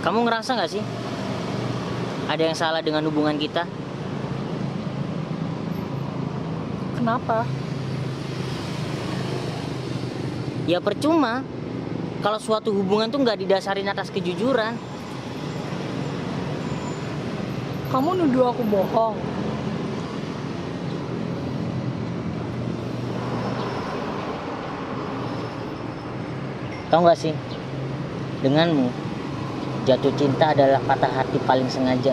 Kamu ngerasa gak sih ada yang salah dengan hubungan kita? Kenapa? Ya percuma kalau suatu hubungan tuh gak didasarin atas kejujuran. Kamu nuduh aku bohong. Tahu gak sih, denganmu jatuh cinta adalah patah hati paling sengaja.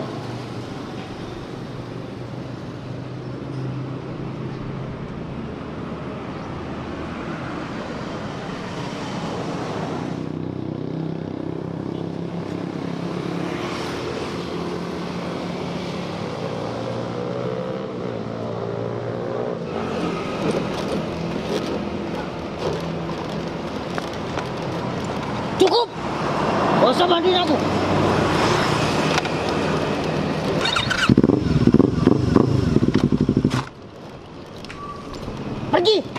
Cukup! Gak usah bantuin aku. Pergi!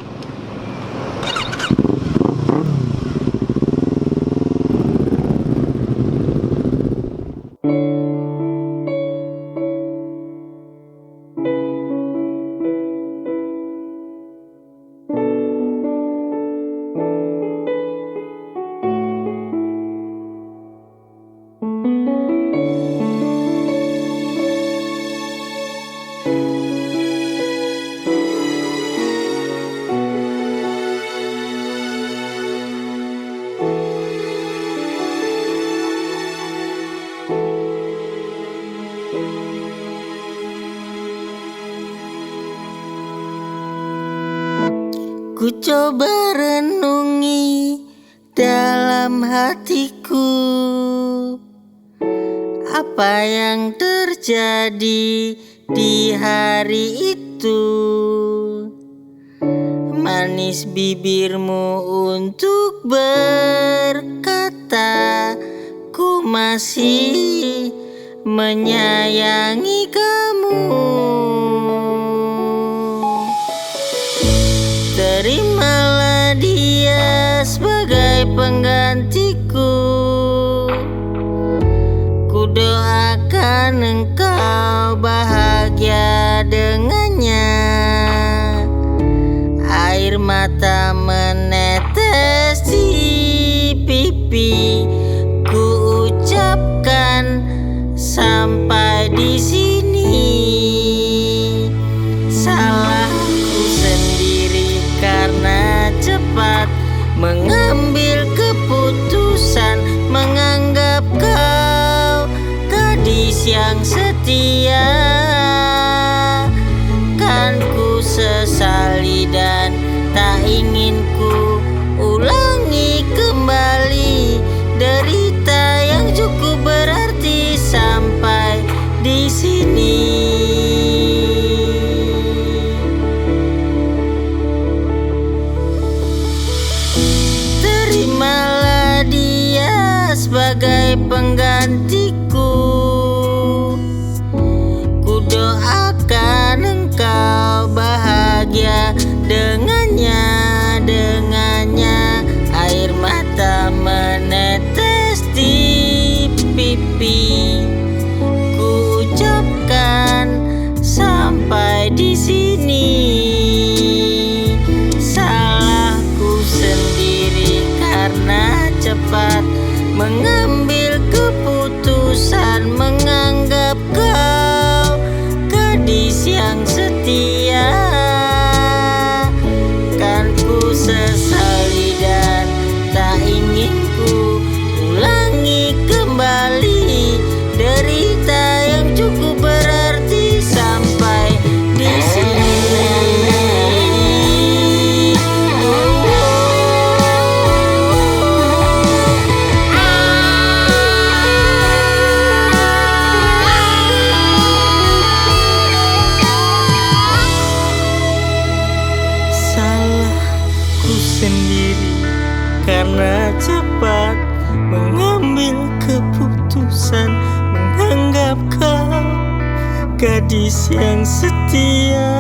Ku coba renungi dalam hatiku apa yang terjadi di hari itu. Manis bibirmu untuk berkata ku masih menyayangi kamu. Terimalah dia sebagai penggantiku. Ku doakan engkau bahagia dengannya. Air mata menetes di pipi. Ku ucapkan sampai di sini. Salahku sendiri karena cepat mengambil keputusan menganggap kau gadis yang setia. Kan ku sesali dan tak ingin ku ulangi kembali derita yang cukup berarti sampai di sini. Terimalah dia sebagai penggantiku. Ku doakan engkau bahagia dengannya. Air mata menetes di pipi. Ku ucapkan sampai di sini. Salahku sendiri karena cepat mengambil keputusan menganggap kau gadis yang setia. Kan ku sesali dan tak ingin ku ulangi kembali derita yang cukup berarti sampai di sini. Salahku sendiri karena cepat mengambil keputusan menganggap kau gadis yang setia.